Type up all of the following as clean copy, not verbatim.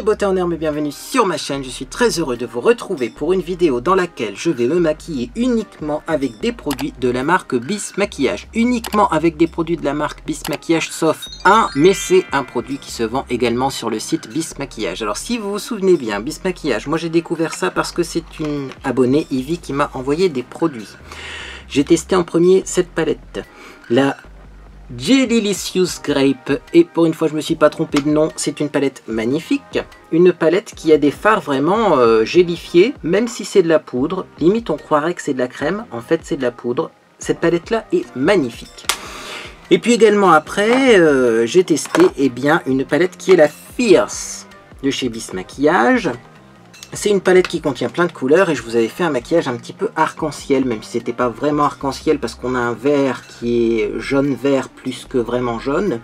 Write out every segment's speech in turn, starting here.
les beautés en herbe, bienvenue sur ma chaîne. Je suis très heureux de vous retrouver pour une vidéo dans laquelle je vais me maquiller uniquement avec des produits de la marque Bis Maquillage. Uniquement avec des produits de la marque Bis Maquillage, sauf un, mais c'est un produit qui se vend également sur le site Bis Maquillage. Alors si vous vous souvenez bien, Bis Maquillage, moi j'ai découvert ça parce que c'est une abonnée, Ivy, qui m'a envoyé des produits. J'ai testé en premier cette palette, la Jellylicious Grape, et pour une fois je me suis pas trompé de nom, c'est une palette magnifique, une palette qui a des fards vraiment gélifiés, même si c'est de la poudre, limite on croirait que c'est de la crème, en fait c'est de la poudre. Cette palette là est magnifique. Et puis également après j'ai testé une palette qui est la Fierce de chez Bis Maquillage. C'est une palette qui contient plein de couleurs et je vous avais fait un maquillage un petit peu arc-en-ciel, même si c'était pas vraiment arc-en-ciel parce qu'on a un vert qui est jaune-vert plus que vraiment jaune.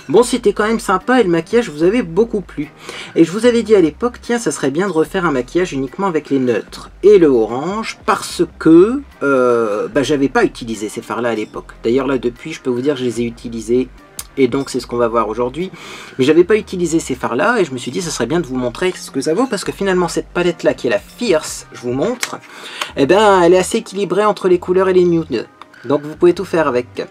Bon, c'était quand même sympa et le maquillage vous avait beaucoup plu. Et je vous avais dit à l'époque, tiens, ça serait bien de refaire un maquillage uniquement avec les neutres et le orange parce que j'avais pas utilisé ces fards-là à l'époque. D'ailleurs là, depuis, je peux vous dire que je les ai utilisés. Et donc c'est ce qu'on va voir aujourd'hui. Mais j'avais pas utilisé ces fards là et je me suis dit ce serait bien de vous montrer ce que ça vaut. Parce que finalement cette palette là qui est la Fierce, je vous montre, elle est assez équilibrée entre les couleurs et les nudes. Donc vous pouvez tout faire avec.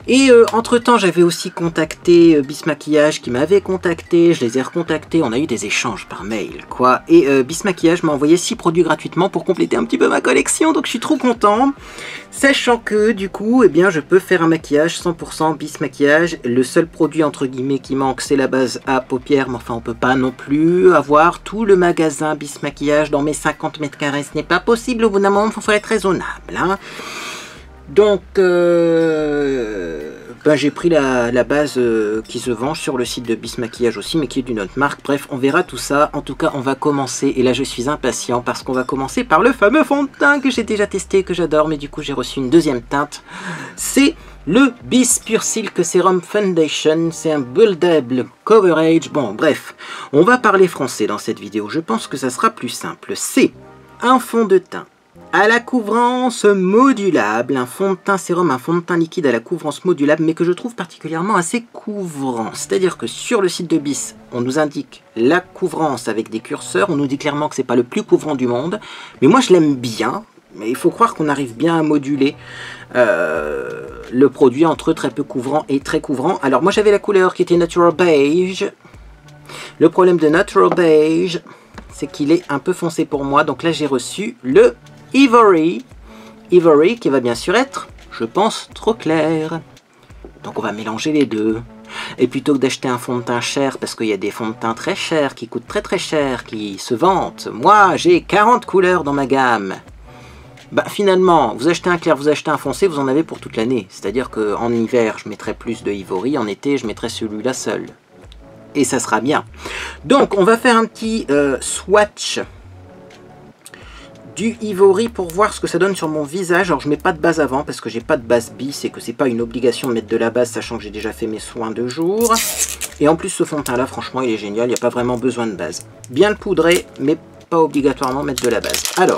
Et entre temps j'avais aussi contacté Bis Maquillage qui m'avait contacté, je les ai recontactés, on a eu des échanges par mail quoi. Et Bis Maquillage m'a envoyé 6 produits gratuitement pour compléter un petit peu ma collection, donc je suis trop content. Sachant que du coup je peux faire un maquillage 100% Bis Maquillage. Le seul produit entre guillemets qui manque c'est la base à paupières, mais enfin on peut pas non plus avoir tout le magasin Bis Maquillage dans mes 50 mètres carrés, ce n'est pas possible, au bout d'un moment il faut être raisonnable hein. Donc j'ai pris la base qui se vend sur le site de Bis Maquillage aussi, mais qui est d'une autre marque. Bref, on verra tout ça. En tout cas, on va commencer, et là je suis impatient, parce qu'on va commencer par le fameux fond de teint que j'ai déjà testé, que j'adore, mais du coup j'ai reçu une deuxième teinte. C'est le Bis Pure Silk Serum Foundation, c'est un buildable coverage. Bon, bref, on va parler français dans cette vidéo, je pense que ça sera plus simple. C'est un fond de teint à la couvrance modulable, un fond de teint sérum, un fond de teint liquide à la couvrance modulable, mais que je trouve particulièrement assez couvrant. C'est-à-dire que sur le site de Bis, on nous indique la couvrance avec des curseurs, on nous dit clairement que c'est pas le plus couvrant du monde, mais moi je l'aime bien, mais il faut croire qu'on arrive bien à moduler le produit entre très peu couvrant et très couvrant. Alors moi j'avais la couleur qui était Natural Beige. Le problème de Natural Beige, c'est qu'il est un peu foncé pour moi, donc là j'ai reçu le Ivory qui va bien sûr être, je pense, trop clair. Donc on va mélanger les deux. Et plutôt que d'acheter un fond de teint cher, parce qu'il y a des fonds de teint très chers, qui coûtent très cher, qui se vantent. Moi, j'ai 40 couleurs dans ma gamme. Finalement, vous achetez un clair, vous achetez un foncé, vous en avez pour toute l'année. C'est-à-dire qu'en hiver, je mettrai plus de Ivory, en été, je mettrai celui-là seul. Et ça sera bien. Donc, on va faire un petit swatch du Ivory pour voir ce que ça donne sur mon visage. Alors je mets pas de base avant parce que j'ai pas de base Bis et que c'est pas une obligation de mettre de la base, sachant que j'ai déjà fait mes soins de jour. Et en plus ce fond de teint là franchement il est génial, il n'y a pas vraiment besoin de base. Bien le poudrer mais pas obligatoirement mettre de la base. Alors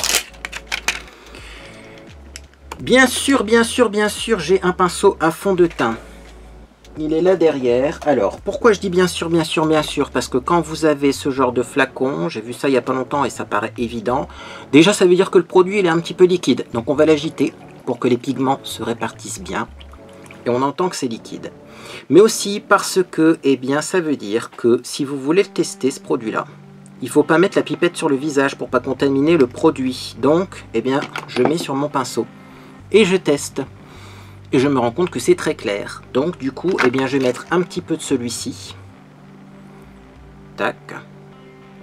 bien sûr j'ai un pinceau à fond de teint. Il est là derrière. Alors, pourquoi je dis bien sûr, parce que quand vous avez ce genre de flacon, j'ai vu ça il n'y a pas longtemps et ça paraît évident, déjà ça veut dire que le produit il est un petit peu liquide. Donc on va l'agiter pour que les pigments se répartissent bien. Et on entend que c'est liquide. Mais aussi parce que, ça veut dire que si vous voulez le tester, ce produit-là, il ne faut pas mettre la pipette sur le visage pour pas contaminer le produit. Donc, je mets sur mon pinceau et je teste. Et je me rends compte que c'est très clair. Donc du coup, je vais mettre un petit peu de celui-ci. Tac.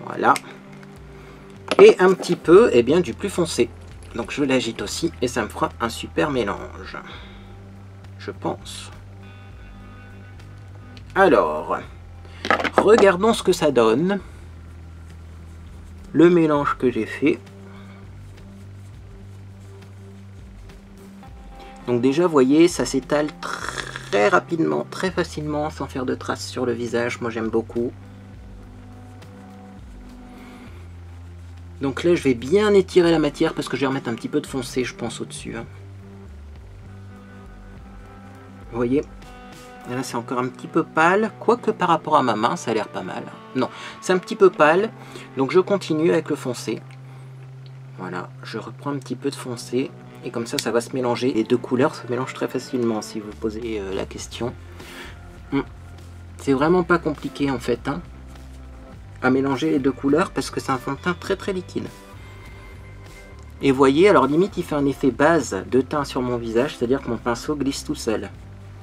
Voilà. Et un petit peu, du plus foncé. Donc je l'agite aussi et ça me fera un super mélange. Je pense. Alors, regardons ce que ça donne. Le mélange que j'ai fait. Donc déjà, vous voyez, ça s'étale très rapidement, très facilement, sans faire de traces sur le visage. Moi, j'aime beaucoup. Donc là, je vais bien étirer la matière parce que je vais remettre un petit peu de foncé, je pense, au-dessus. Vous voyez, Et là c'est encore un petit peu pâle, quoique par rapport à ma main ça a l'air pas mal. Non, c'est un petit peu pâle, donc je continue avec le foncé. Voilà, je reprends un petit peu de foncé, et comme ça va se mélanger. Les deux couleurs se mélangent très facilement si vous posez la question. C'est vraiment pas compliqué en fait, hein, à mélanger les deux couleurs, parce que c'est un fond de teint très très liquide. Et vous voyez, alors limite il fait un effet base de teint sur mon visage, c'est-à-dire que mon pinceau glisse tout seul.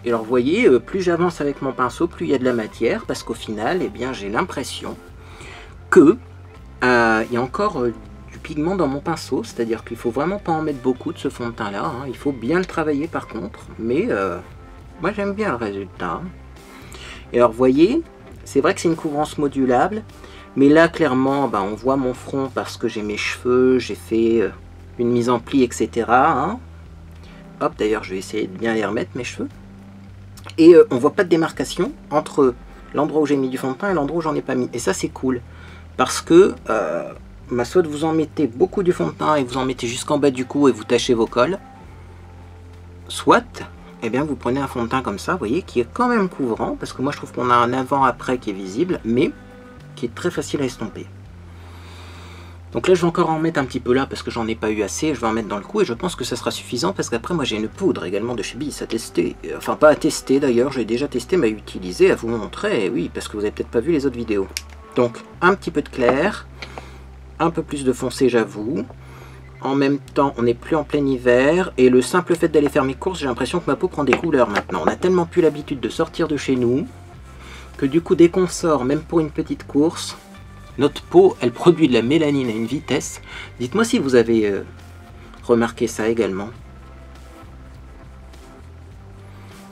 Et alors vous voyez, plus j'avance avec mon pinceau, plus il y a de la matière, parce qu'au final, eh bien, j'ai l'impression que il y a encore du pigment dans mon pinceau, c'est-à-dire qu'il faut vraiment pas en mettre beaucoup de ce fond de teint là, hein. Il faut bien le travailler par contre, mais moi j'aime bien le résultat. Et alors vous voyez, c'est vrai que c'est une couvrance modulable, mais là clairement on voit mon front parce que j'ai mes cheveux, j'ai fait une mise en pli, etc. Hein. Hop, d'ailleurs je vais essayer de bien les remettre mes cheveux. Et on voit pas de démarcation entre l'endroit où j'ai mis du fond de teint et l'endroit où j'en ai pas mis. Et ça c'est cool, parce que soit vous en mettez beaucoup du fond de teint et vous en mettez jusqu'en bas du cou et vous tachez vos cols, soit eh bien vous prenez un fond de teint comme ça, vous voyez, qui est quand même couvrant, parce que moi je trouve qu'on a un avant-après qui est visible, mais qui est très facile à estomper. Donc là je vais encore en mettre un petit peu là parce que j'en ai pas eu assez, je vais en mettre dans le cou et je pense que ça sera suffisant, parce qu'après moi j'ai une poudre également de chez Bis à tester, enfin pas à tester d'ailleurs, j'ai déjà testé mais à utiliser, à vous montrer, oui, parce que vous avez peut-être pas vu les autres vidéos. Donc un petit peu de clair, un peu plus de foncé j'avoue, en même temps on n'est plus en plein hiver, et le simple fait d'aller faire mes courses, j'ai l'impression que ma peau prend des couleurs maintenant. On a tellement plus l'habitude de sortir de chez nous, que du coup dès qu'on sort, même pour une petite course, notre peau, elle produit de la mélanine à une vitesse. Dites-moi si vous avez remarqué ça également.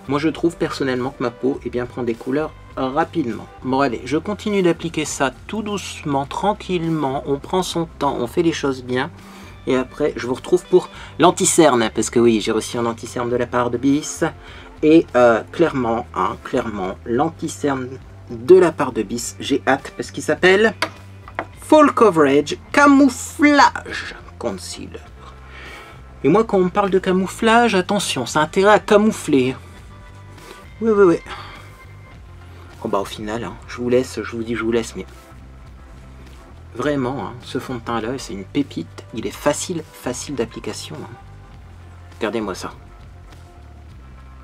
Moi je trouve personnellement que ma peau prend des couleurs rapidement. Bon allez, je continue d'appliquer ça tout doucement, tranquillement. On prend son temps, on fait les choses bien. Et après je vous retrouve pour l'anti-cerne. Parce que oui, j'ai reçu un anti-cerne de la part de Bis. Et clairement, l'anti-cerne de la part de Bis, j'ai hâte, parce qu'il s'appelle Full Coverage Camouflage Concealer. Et moi quand on me parle de camouflage, attention, ça a intérêt à camoufler. Oui. Oh bah au final, hein, je vous laisse, mais vraiment, hein, ce fond de teint là, c'est une pépite, il est facile d'application. Hein. Regardez-moi ça.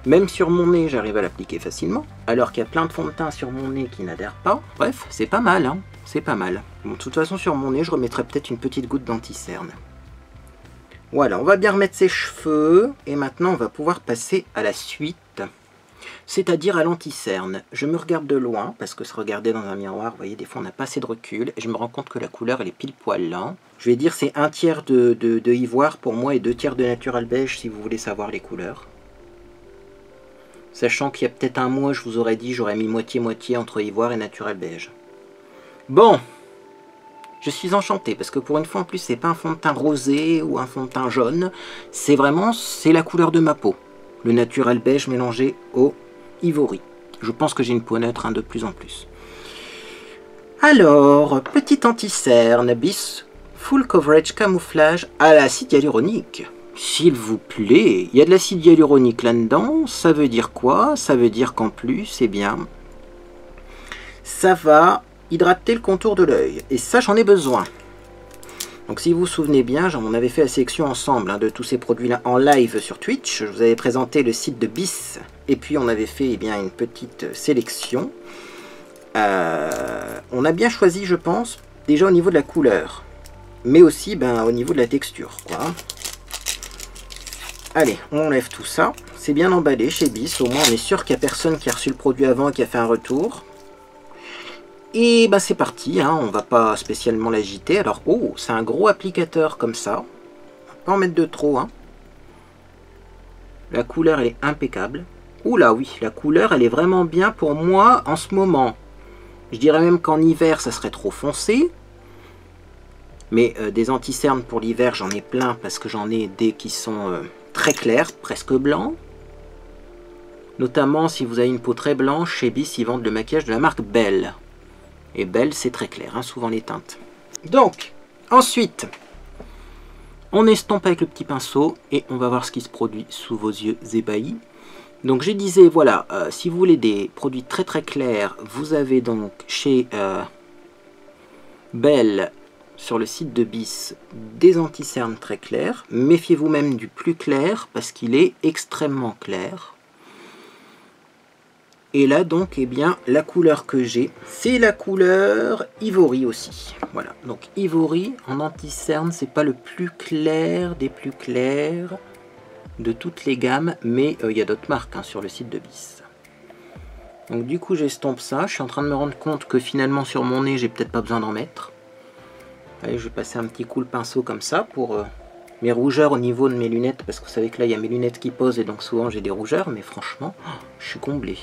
Même sur mon nez, j'arrive à l'appliquer facilement, alors qu'il y a plein de fonds de teint sur mon nez qui n'adhèrent pas. Bref, c'est pas mal, hein, c'est pas mal. Bon, de toute façon, sur mon nez, je remettrai peut-être une petite goutte d'anti-cerne. Voilà, on va bien remettre ses cheveux, et maintenant, on va pouvoir passer à la suite, c'est-à-dire à l'anti-cerne. Je me regarde de loin, parce que se regarder dans un miroir, vous voyez, des fois, on n'a pas assez de recul, et je me rends compte que la couleur, elle est pile poil là. Je vais dire, c'est 1/3 de ivoire pour moi, et 2/3 de natural beige, si vous voulez savoir les couleurs. Sachant qu'il y a peut-être un mois, je vous aurais dit, j'aurais mis moitié-moitié entre ivoire et natural beige. Bon, je suis enchanté, parce que pour une fois en plus, c'est pas un fond de teint rosé ou un fond de teint jaune. C'est vraiment, c'est la couleur de ma peau. Le natural beige mélangé au ivory. Je pense que j'ai une peau neutre, hein, de plus en plus. Alors, petit anti-cerne, Bis Full Coverage Camouflage à l'acide hyaluronique. S'il vous plaît, il y a de l'acide hyaluronique là-dedans, ça veut dire quoi? Ça veut dire qu'en plus, eh bien, ça va hydrater le contour de l'œil. Et ça, j'en ai besoin. Donc si vous vous souvenez bien, on avait fait la sélection ensemble, hein, de tous ces produits-là en live sur Twitch. Je vous avais présenté le site de Bis, et puis on avait fait une petite sélection. On a bien choisi, je pense, déjà au niveau de la couleur, mais aussi au niveau de la texture, quoi. Allez, on enlève tout ça. C'est bien emballé chez Bis. Au moins, on est sûr qu'il n'y a personne qui a reçu le produit avant et qui a fait un retour. Et c'est parti. Hein, on va pas spécialement l'agiter. Alors, oh, c'est un gros applicateur comme ça. On va pas en mettre de trop. Hein. La couleur, elle est impeccable. Oula, oui, la couleur, elle est vraiment bien pour moi en ce moment. Je dirais même qu'en hiver, ça serait trop foncé. Mais des anti-cernes pour l'hiver, j'en ai plein parce que j'en ai des qui sont... très clair, presque blanc. Notamment si vous avez une peau très blanche, chez Bis, ils vendent le maquillage de la marque Belle. Et Belle, c'est très clair, hein, souvent les teintes. Donc, ensuite, on estompe avec le petit pinceau et on va voir ce qui se produit sous vos yeux ébahis. Donc je disais, voilà, si vous voulez des produits très très clairs, vous avez donc chez Belle, sur le site de Bis, des anti-cernes très clairs. Méfiez-vous même du plus clair, parce qu'il est extrêmement clair. Et là donc, eh bien, la couleur que j'ai, c'est la couleur Ivory aussi. Voilà, donc Ivory en anti-cerne, c'est pas le plus clair des plus clairs de toutes les gammes, mais il y a d'autres marques hein, sur le site de Bis. Donc du coup j'estompe ça, je suis en train de me rendre compte que finalement sur mon nez j'ai peut-être pas besoin d'en mettre. Allez, je vais passer un petit coup le pinceau comme ça pour mes rougeurs au niveau de mes lunettes, parce que vous savez que là il y a mes lunettes qui posent et donc souvent j'ai des rougeurs, mais franchement je suis comblé.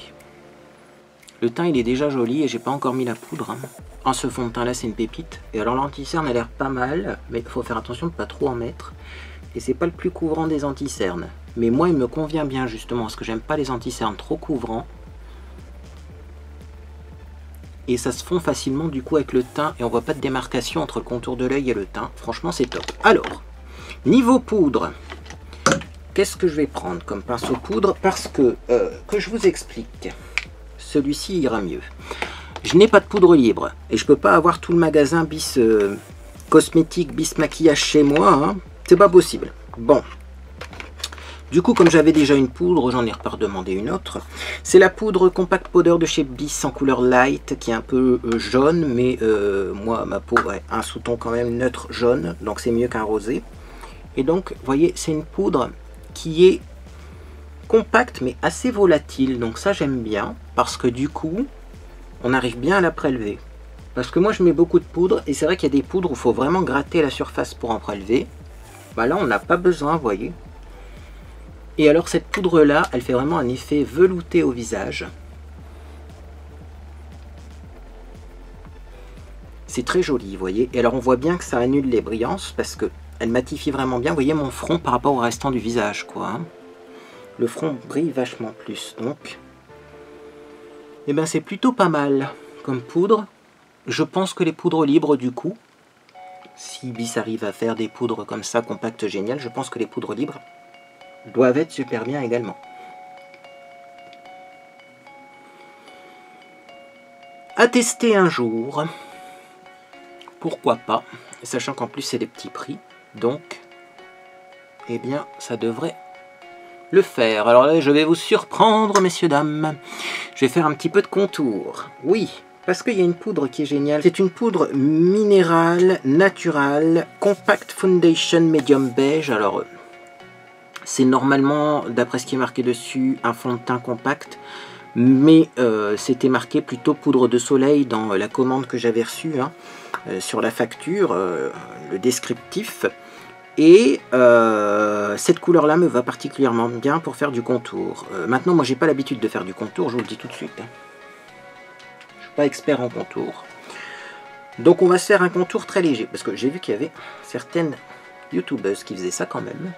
Le teint il est déjà joli et j'ai pas encore mis la poudre. Hein. Oh, ce fond de teint là c'est une pépite. Et alors l'anti-cerne a l'air pas mal, mais il faut faire attention de pas trop en mettre. Et c'est pas le plus couvrant des anti-cernes. Mais moi il me convient bien justement, parce que j'aime pas les anti-cernes trop couvrants. Et ça se fond facilement du coup avec le teint, et on voit pas de démarcation entre le contour de l'œil et le teint. Franchement c'est top. Alors, niveau poudre, qu'est-ce que je vais prendre comme pinceau poudre? Parce que je vous explique, celui-ci ira mieux. Je n'ai pas de poudre libre, et je peux pas avoir tout le magasin Bis cosmétique, Bis maquillage chez moi, hein. C'est pas possible. Bon. Du coup, comme j'avais déjà une poudre, j'en ai redemandé une autre. C'est la poudre Compact Powder de chez Bis en couleur light, qui est un peu jaune, mais moi, ma peau a un sous-ton quand même neutre jaune, donc c'est mieux qu'un rosé. Et donc, vous voyez, c'est une poudre qui est compacte, mais assez volatile. Donc ça, j'aime bien, parce que du coup, on arrive bien à la prélever. Parce que moi, je mets beaucoup de poudre, et c'est vrai qu'il y a des poudres où il faut vraiment gratter la surface pour en prélever. Bah là, on n'a pas besoin, vous voyez. Et alors, cette poudre-là, elle fait vraiment un effet velouté au visage. C'est très joli, vous voyez. Et alors, on voit bien que ça annule les brillances, parce que elle matifie vraiment bien. Vous voyez mon front par rapport au restant du visage, quoi. Hein. Le front brille vachement plus, donc. Et ben, c'est plutôt pas mal comme poudre. Je pense que les poudres libres, du coup, si Bis arrive à faire des poudres comme ça, compactes, géniales, je pense que les poudres libres doivent être super bien également. À tester un jour, pourquoi pas, sachant qu'en plus c'est des petits prix, donc, eh bien, ça devrait le faire. Alors là, je vais vous surprendre, messieurs, dames. Je vais faire un petit peu de contour. Oui, parce qu'il y a une poudre qui est géniale. C'est une poudre minérale, naturelle, Compact Foundation Medium Beige. Alors, c'est normalement, d'après ce qui est marqué dessus, un fond de teint compact. Mais c'était marqué plutôt poudre de soleil dans la commande que j'avais reçue, hein, sur la facture, le descriptif. Et cette couleur-là me va particulièrement bien pour faire du contour. Maintenant, moi, j'ai pas l'habitude de faire du contour, je vous le dis tout de suite. Hein. Je suis pas expert en contour. Donc, on va se faire un contour très léger, parce que j'ai vu qu'il y avait certaines youtubeuses qui faisaient ça quand même.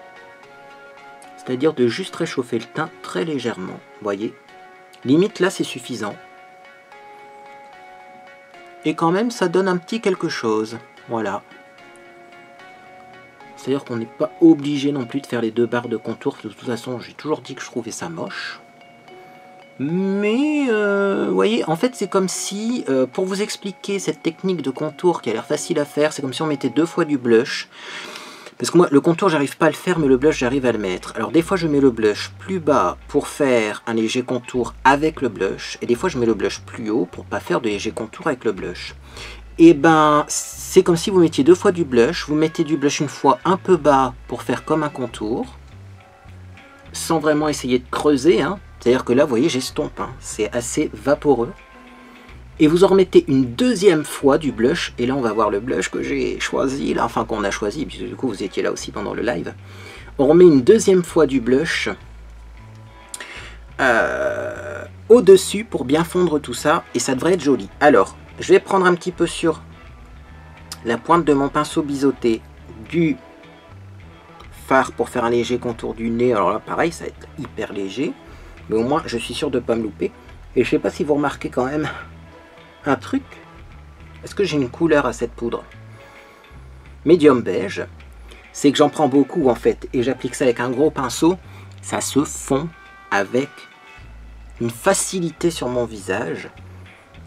C'est-à-dire de juste réchauffer le teint très légèrement, vous voyez. Limite, là, c'est suffisant. Et quand même, ça donne un petit quelque chose. Voilà. C'est-à-dire qu'on n'est pas obligé non plus de faire les 2 barres de contour. De toute façon, j'ai toujours dit que je trouvais ça moche. Mais, vous voyez, en fait, c'est comme si, pour vous expliquer cette technique de contour qui a l'air facile à faire, c'est comme si on mettait 2 fois du blush. Parce que moi, le contour, j'arrive pas à le faire, mais le blush, j'arrive à le mettre. Alors, des fois, je mets le blush plus bas pour faire un léger contour avec le blush. Et des fois, je mets le blush plus haut pour pas faire de léger contour avec le blush. Et ben, c'est comme si vous mettiez 2 fois du blush. Vous mettez du blush une fois un peu bas pour faire comme un contour. Sans vraiment essayer de creuser. Hein. C'est-à-dire que là, vous voyez, j'estompe. Hein. C'est assez vaporeux. Et vous en remettez une 2e fois du blush. Et là, on va voir le blush que j'ai choisi. Là, enfin, qu'on a choisi, puisque du coup, vous étiez là aussi pendant le live. On remet une 2e fois du blush au-dessus pour bien fondre tout ça. Et ça devrait être joli. Alors, je vais prendre un petit peu sur la pointe de mon pinceau biseauté du fard pour faire un léger contour du nez. Alors là, pareil, ça va être hyper léger. Mais au moins, je suis sûr de ne pas me louper. Et je ne sais pas si vous remarquez quand même un truc. Est-ce que j'ai une couleur à cette poudre? Medium beige. C'est que j'en prends beaucoup en fait. Et j'applique ça avec un gros pinceau. Ça se fond avec une facilité sur mon visage.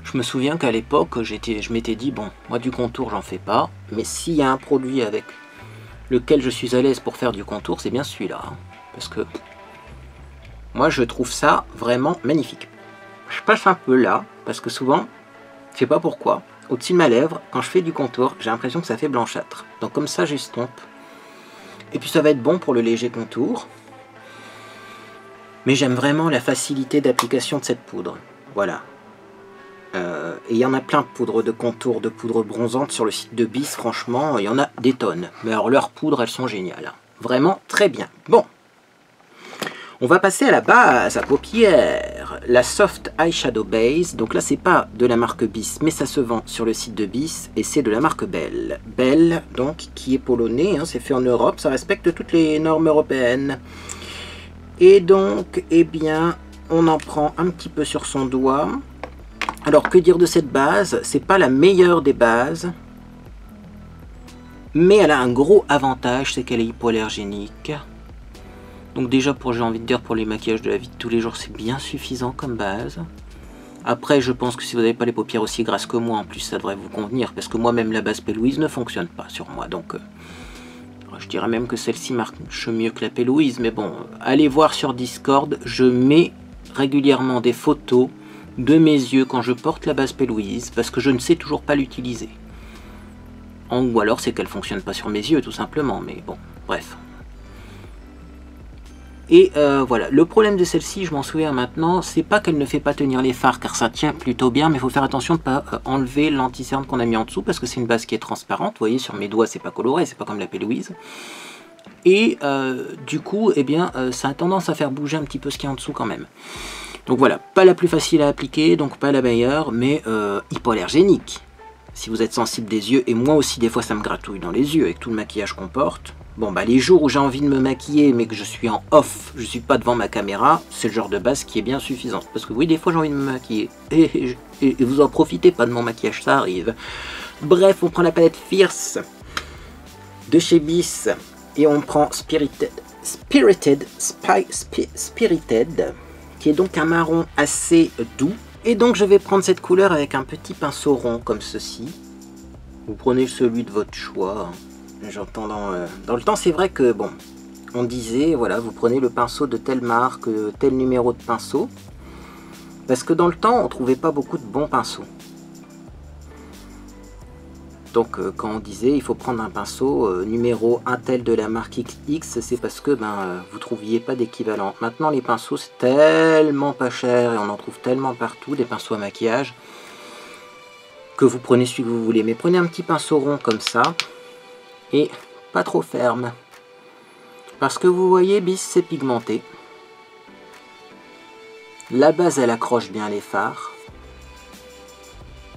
Je me souviens qu'à l'époque, je m'étais dit, bon, moi du contour, j'en fais pas, mais s'il y a un produit avec lequel je suis à l'aise pour faire du contour, c'est bien celui-là. Hein, parce que moi, je trouve ça vraiment magnifique. Je passe un peu là, parce que souvent, je sais pas pourquoi, au-dessus de ma lèvre, quand je fais du contour, j'ai l'impression que ça fait blanchâtre. Donc comme ça, j'estompe. Et puis ça va être bon pour le léger contour. Mais j'aime vraiment la facilité d'application de cette poudre. Voilà. Et il y en a plein de poudres de contour, de poudre bronzante sur le site de Bis, franchement, il y en a des tonnes. Mais alors leurs poudres, elles sont géniales. Vraiment très bien. Bon. On va passer à la base à paupières, la Soft Eyeshadow Base. Donc là, c'est pas de la marque Bis, mais ça se vend sur le site de Bis et c'est de la marque Belle. Belle, donc, qui est polonais, hein, c'est fait en Europe, ça respecte toutes les normes européennes. Et donc, eh bien, on en prend un petit peu sur son doigt. Alors, que dire de cette base? C'est pas la meilleure des bases, mais elle a un gros avantage, c'est qu'elle est hypoallergénique. Donc déjà, j'ai envie de dire, pour les maquillages de la vie de tous les jours, c'est bien suffisant comme base. Après, je pense que si vous n'avez pas les paupières aussi grasses que moi, en plus, ça devrait vous convenir. Parce que moi-même, la base P. Louise ne fonctionne pas sur moi. Donc, je dirais même que celle-ci marche mieux que la P. Louise. Mais bon, allez voir sur Discord. Je mets régulièrement des photos de mes yeux quand je porte la base P. Louise. Parce que je ne sais toujours pas l'utiliser. Ou alors, c'est qu'elle ne fonctionne pas sur mes yeux, tout simplement. Mais bon, bref. Et voilà, le problème de celle-ci, je m'en souviens maintenant, c'est pas qu'elle ne fait pas tenir les fards, car ça tient plutôt bien, mais il faut faire attention de ne pas enlever l'anti-cerne qu'on a mis en dessous, parce que c'est une base qui est transparente. Vous voyez, sur mes doigts, c'est pas coloré, c'est pas comme la P. Louise. Et du coup, eh bien, ça a tendance à faire bouger un petit peu ce qu'il y a en dessous quand même. Donc voilà, pas la plus facile à appliquer, donc pas la meilleure, mais hypoallergénique. Si vous êtes sensible des yeux, et moi aussi des fois ça me gratouille dans les yeux avec tout le maquillage qu'on porte. Bon bah les jours où j'ai envie de me maquiller mais que je suis en off, je suis pas devant ma caméra, c'est le genre de base qui est bien suffisant. Parce que oui, des fois j'ai envie de me maquiller. Et vous en profitez pas de mon maquillage, ça arrive. Bref, on prend la palette Fierce de chez Bis et on prend Spirited, qui est donc un marron assez doux. Et donc je vais prendre cette couleur avec un petit pinceau rond comme ceci. Vous prenez celui de votre choix. J'entends dans le temps, c'est vrai que bon, on disait voilà, vous prenez le pinceau de telle marque, tel numéro de pinceau. Parce que dans le temps, on trouvait pas beaucoup de bons pinceaux. Donc quand on disait il faut prendre un pinceau numéro un tel de la marque XX, c'est parce que vous trouviez pas d'équivalent. Maintenant les pinceaux c'est tellement pas cher et on en trouve tellement partout, des pinceaux à maquillage, que vous prenez celui que vous voulez. Mais prenez un petit pinceau rond comme ça, et pas trop ferme. Parce que vous voyez, Bis c'est pigmenté. La base elle accroche bien les fards.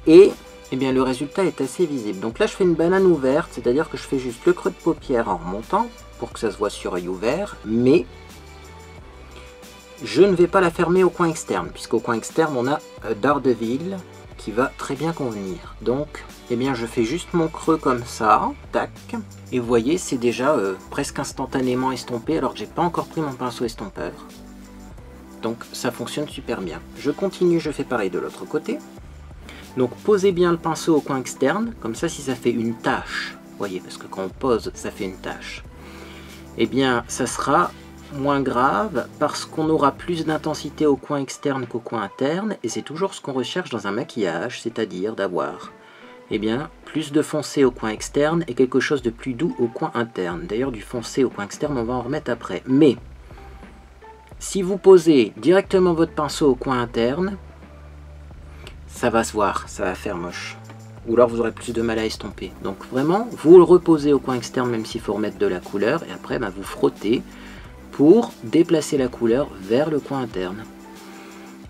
Et eh bien, le résultat est assez visible. Donc là, je fais une banane ouverte, c'est-à-dire que je fais juste le creux de paupière en remontant, pour que ça se voit sur œil ouvert, mais je ne vais pas la fermer au coin externe, puisqu'au coin externe, on a Daredevil, qui va très bien convenir. Donc, eh bien, je fais juste mon creux comme ça, tac, et vous voyez, c'est déjà presque instantanément estompé, alors que j'ai pas encore pris mon pinceau estompeur. Donc, ça fonctionne super bien. Je continue, je fais pareil de l'autre côté. Donc posez bien le pinceau au coin externe, comme ça si ça fait une tache, vous voyez, parce que quand on pose, ça fait une tache, eh bien ça sera moins grave, parce qu'on aura plus d'intensité au coin externe qu'au coin interne, et c'est toujours ce qu'on recherche dans un maquillage, c'est-à-dire d'avoir, eh bien, plus de foncé au coin externe et quelque chose de plus doux au coin interne. D'ailleurs, du foncé au coin externe, on va en remettre après. Mais, si vous posez directement votre pinceau au coin interne, ça va se voir, ça va faire moche. Ou alors vous aurez plus de mal à estomper. Donc vraiment, vous le reposez au coin externe, même s'il faut remettre de la couleur. Et après, vous frottez pour déplacer la couleur vers le coin interne.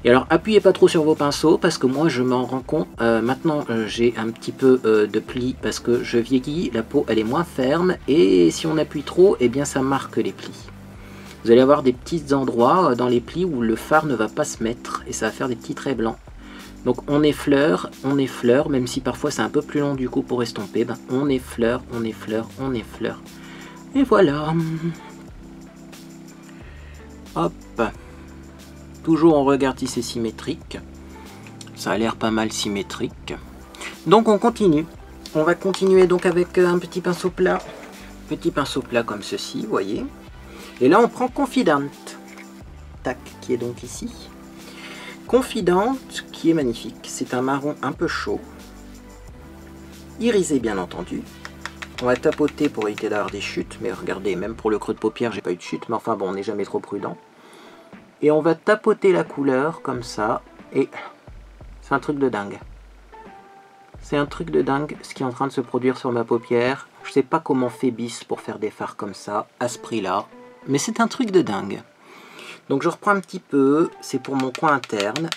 Et alors, appuyez pas trop sur vos pinceaux, parce que moi, je m'en rends compte. Maintenant, j'ai un petit peu de plis, parce que je vieillis, la peau, elle est moins ferme. Et si on appuie trop, eh bien, ça marque les plis. Vous allez avoir des petits endroits dans les plis où le fard ne va pas se mettre. Et ça va faire des petits traits blancs. Donc on effleure, même si parfois c'est un peu plus long du coup pour estomper, on effleure, on effleure, on effleure. Et voilà. Hop. Toujours on regarde si c'est symétrique. Ça a l'air pas mal symétrique. Donc on continue. On va continuer donc avec un petit pinceau plat. Petit pinceau plat comme ceci, vous voyez. Et là on prend Confidante. Tac, qui est donc ici. Confidante, qui est magnifique. C'est un marron un peu chaud. Irisé bien entendu. On va tapoter pour éviter d'avoir des chutes. Mais regardez, même pour le creux de paupière, j'ai pas eu de chute. Mais enfin bon, on n'est jamais trop prudent. Et on va tapoter la couleur comme ça. Et c'est un truc de dingue. C'est un truc de dingue ce qui est en train de se produire sur ma paupière. Je sais pas comment fait Bis pour faire des fards comme ça, à ce prix-là. Mais c'est un truc de dingue. Donc je reprends un petit peu. C'est pour mon coin interne.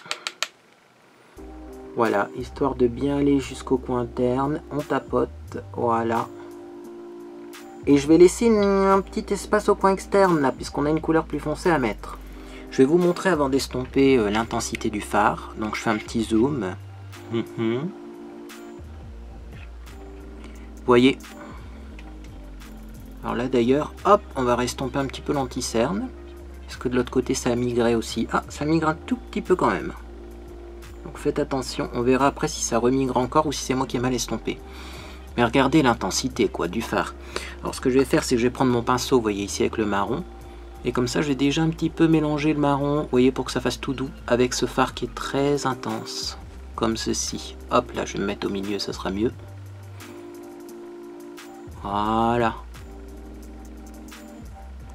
Voilà, histoire de bien aller jusqu'au coin interne. On tapote. Voilà. Et je vais laisser un petit espace au coin externe là, puisqu'on a une couleur plus foncée à mettre. Je vais vous montrer avant d'estomper l'intensité du fard. Donc je fais un petit zoom. Vous voyez. Alors là d'ailleurs, hop, on va restomper un petit peu l'anti-cerne. Parce que de l'autre côté ça a migré aussi. Ah, ça migre un tout petit peu quand même. Donc faites attention, on verra après si ça remigre encore ou si c'est moi qui ai mal estompé. Mais regardez l'intensité quoi du fard. Alors ce que je vais faire, c'est que je vais prendre mon pinceau, vous voyez ici avec le marron. Et comme ça je vais déjà un petit peu mélanger le marron, vous voyez, pour que ça fasse tout doux. Avec ce fard qui est très intense. Comme ceci. Hop là, je vais me mettre au milieu, ça sera mieux. Voilà.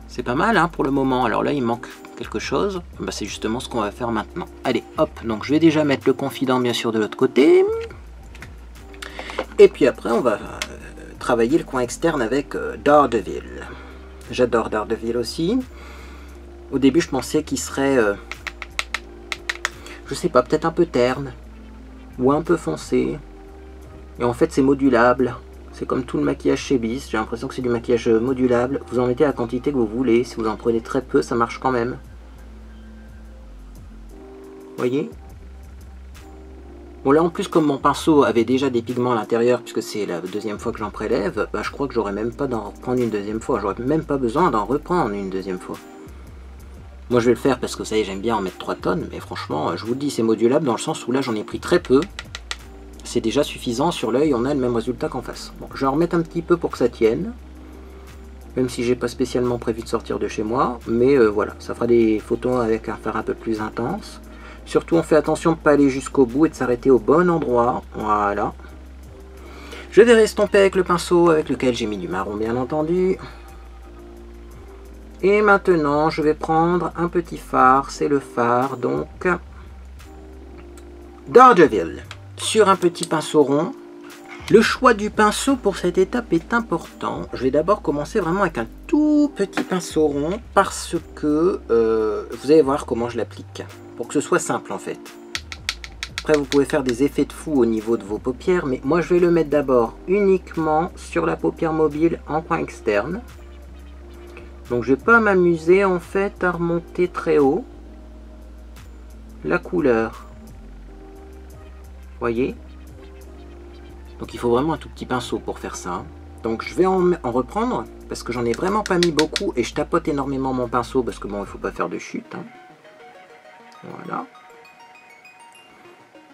C'est pas mal hein, pour le moment. Alors là il manque quelque chose. Bah, c'est justement ce qu'on va faire maintenant. Allez hop, donc je vais déjà mettre le confident bien sûr de l'autre côté. Et puis après on va travailler le coin externe avec Daredevil. J'adore Daredevil aussi. Au début je pensais qu'il serait je sais pas, peut-être un peu terne ou un peu foncé. Et en fait c'est modulable. C'est comme tout le maquillage chez Bis, j'ai l'impression que c'est du maquillage modulable. Vous en mettez la quantité que vous voulez, si vous en prenez très peu, ça marche quand même. Vous voyez? Bon là en plus comme mon pinceau avait déjà des pigments à l'intérieur, puisque c'est la deuxième fois que j'en prélève, bah, je crois que j'aurais même pas d'en reprendre une deuxième fois. J'aurais même pas besoin d'en reprendre une deuxième fois. Moi je vais le faire parce que ça y est, j'aime bien en mettre 3 tonnes, mais franchement je vous le dis, c'est modulable dans le sens où là j'en ai pris très peu. C'est déjà suffisant, sur l'œil on a le même résultat qu'en face. Bon, je vais en remettre un petit peu pour que ça tienne. Même si j'ai pas spécialement prévu de sortir de chez moi. Mais voilà, ça fera des photos avec un fard un peu plus intense. Surtout on fait attention de ne pas aller jusqu'au bout et de s'arrêter au bon endroit. Voilà. Je vais restomper avec le pinceau avec lequel j'ai mis du marron bien entendu. Et maintenant je vais prendre un petit fard. C'est le fard donc Daredevil. Sur un petit pinceau rond. Le choix du pinceau pour cette étape est important. Je vais d'abord commencer vraiment avec un tout petit pinceau rond parce que vous allez voir comment je l'applique. Pour que ce soit simple en fait. Après vous pouvez faire des effets de fou au niveau de vos paupières, mais moi je vais le mettre d'abord uniquement sur la paupière mobile en coin externe. Donc je vais pas m'amuser en fait à remonter très haut la couleur. Voyez, donc il faut vraiment un tout petit pinceau pour faire ça. Donc je vais en reprendre parce que j'en ai vraiment pas mis beaucoup et je tapote énormément mon pinceau parce que bon, il faut pas faire de chute hein. Voilà.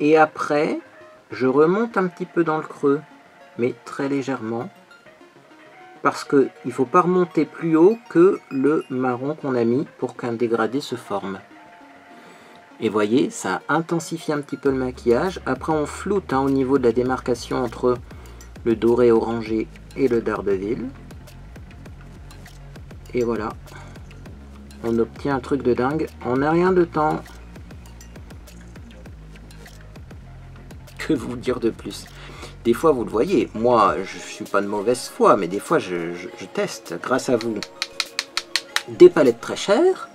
Et après je remonte un petit peu dans le creux, mais très légèrement, parce que il faut pas remonter plus haut que le marron qu'on a mis pour qu'un dégradé se forme. Et voyez, ça intensifie un petit peu le maquillage. Après on floute hein, au niveau de la démarcation entre le doré orangé et le Daredevil. Et voilà. On obtient un truc de dingue en un rien de temps. Que vous dire de plus? Des fois vous le voyez, moi je suis pas de mauvaise foi, mais des fois je teste grâce à vous. Des palettes très chères.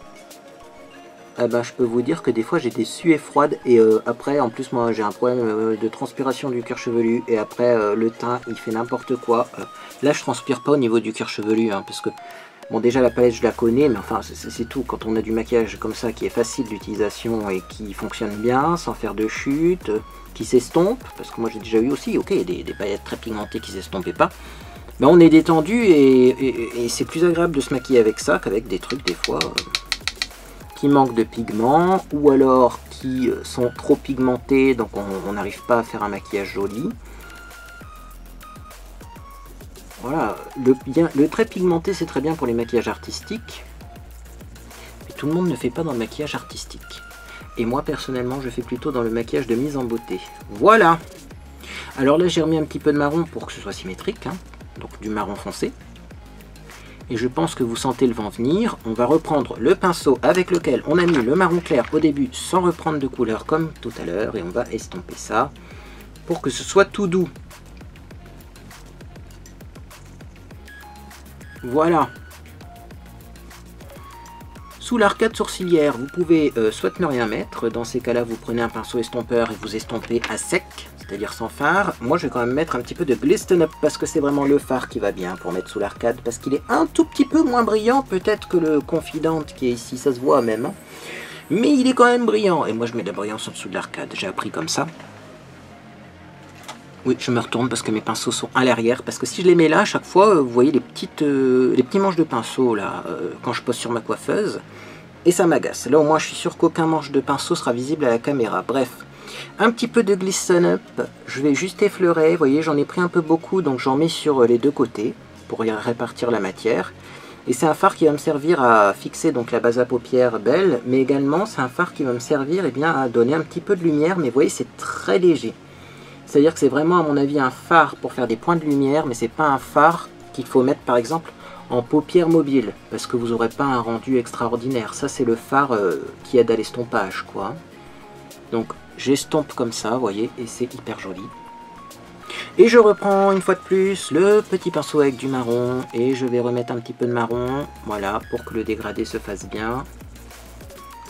Eh ben, je peux vous dire que des fois j'ai des suées froides et après en plus moi j'ai un problème de transpiration du cuir chevelu et après le teint il fait n'importe quoi. Là je transpire pas au niveau du cuir chevelu hein, parce que bon déjà la palette je la connais mais enfin c'est tout. Quand on a du maquillage comme ça qui est facile d'utilisation et qui fonctionne bien sans faire de chute, qui s'estompe, parce que moi j'ai déjà eu aussi des palettes très pigmentées qui s'estompaient pas. Ben, on est détendu et c'est plus agréable de se maquiller avec ça qu'avec des trucs des fois qui manquent de pigments ou alors qui sont trop pigmentés, donc on n'arrive pas à faire un maquillage joli. Voilà, le trait pigmenté c'est très bien pour les maquillages artistiques, mais tout le monde ne fait pas dans le maquillage artistique. Et moi personnellement je fais plutôt dans le maquillage de mise en beauté. Voilà. Alors là j'ai remis un petit peu de marron pour que ce soit symétrique, hein, donc du marron foncé. Et je pense que vous sentez le vent venir. On va reprendre le pinceau avec lequel on a mis le marron clair au début sans reprendre de couleur comme tout à l'heure. Et on va estomper ça pour que ce soit tout doux. Voilà. Sous l'arcade sourcilière, vous pouvez soit ne rien mettre. Dans ces cas-là, vous prenez un pinceau estompeur et vous estompez à sec, c'est-à-dire sans fard. Moi, je vais quand même mettre un petit peu de Glisten Up parce que c'est vraiment le fard qui va bien pour mettre sous l'arcade, parce qu'il est un tout petit peu moins brillant peut-être que le Confidente qui est ici, ça se voit même. Hein. Mais il est quand même brillant. Et moi, je mets de la brillance en dessous de l'arcade. J'ai appris comme ça. Oui, je me retourne parce que mes pinceaux sont à l'arrière. Parce que si je les mets là, à chaque fois, vous voyez les petits manches de pinceau là, quand je pose sur ma coiffeuse. Et ça m'agace. Là, au moins, je suis sûr qu'aucun manche de pinceau sera visible à la caméra. Bref, un petit peu de Glisten Up. Je vais juste effleurer. Vous voyez, j'en ai pris un peu beaucoup, donc j'en mets sur les deux côtés pour y répartir la matière. Et c'est un fard qui va me servir à fixer donc la base à paupières belle. Mais également, c'est un fard qui va me servir à donner un petit peu de lumière. Mais vous voyez, c'est très léger. C'est-à-dire que c'est vraiment, à mon avis, un fard pour faire des points de lumière, mais c'est pas un fard qu'il faut mettre, par exemple, en paupières mobiles, parce que vous n'aurez pas un rendu extraordinaire. Ça, c'est le fard qui aide à l'estompage, quoi. Donc, j'estompe comme ça, vous voyez, et c'est hyper joli. Et je reprends, une fois de plus, le petit pinceau avec du marron, et je vais remettre un petit peu de marron, voilà, pour que le dégradé se fasse bien.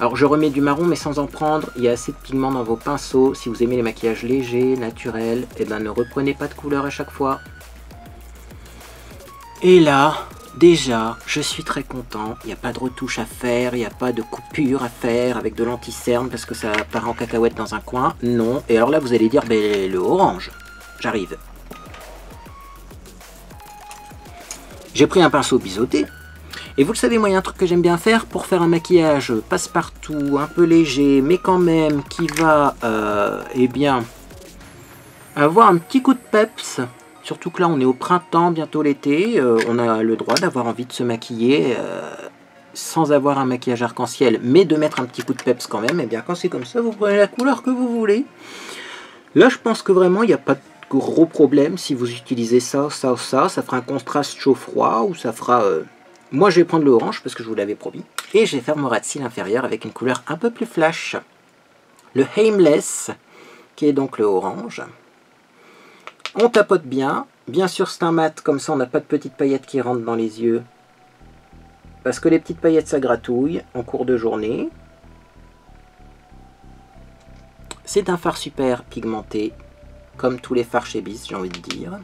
Alors je remets du marron mais sans en prendre, il y a assez de pigments dans vos pinceaux. Si vous aimez les maquillages légers, naturels, et ben ne reprenez pas de couleur à chaque fois. Et là, déjà, je suis très content. Il n'y a pas de retouche à faire, il n'y a pas de coupure à faire avec de l'anti-cerne parce que ça part en cacahuète dans un coin. Non, et alors là vous allez dire, ben, le orange, j'arrive. J'ai pris un pinceau biseauté. Et vous le savez, moi, il y a un truc que j'aime bien faire pour faire un maquillage passe-partout, un peu léger, mais quand même qui va, eh bien, avoir un petit coup de peps. Surtout que là, on est au printemps, bientôt l'été. On a le droit d'avoir envie de se maquiller sans avoir un maquillage arc-en-ciel, mais de mettre un petit coup de peps quand même. Et bien, quand c'est comme ça, vous prenez la couleur que vous voulez. Là, je pense que vraiment, il n'y a pas de gros problème si vous utilisez ça, ça ou ça. Ça fera un contraste chaud-froid ou ça fera... Moi, je vais prendre le orange parce que je vous l'avais promis. Et je vais faire mon ras de cils inférieur avec une couleur un peu plus flash. Le Aimless, qui est donc le orange. On tapote bien. Bien sûr, c'est un mat, comme ça, on n'a pas de petites paillettes qui rentrent dans les yeux. Parce que les petites paillettes, ça gratouille en cours de journée. C'est un fard super pigmenté, comme tous les fards chez Bis, j'ai envie de dire.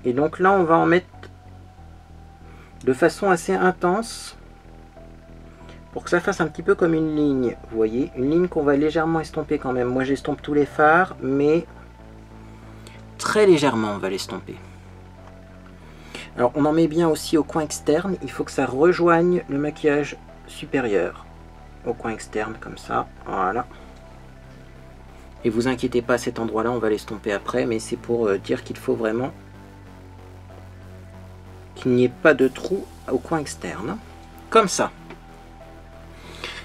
Et donc là, on va en mettre de façon assez intense pour que ça fasse un petit peu comme une ligne, vous voyez, une ligne qu'on va légèrement estomper quand même. Moi j'estompe tous les fards, mais très légèrement on va l'estomper. Alors on en met bien aussi au coin externe, il faut que ça rejoigne le maquillage supérieur au coin externe comme ça, voilà. Et vous inquiétez pas, à cet endroit là on va l'estomper après, mais c'est pour dire qu'il faut vraiment qu'il n'y ait pas de trou au coin externe, comme ça.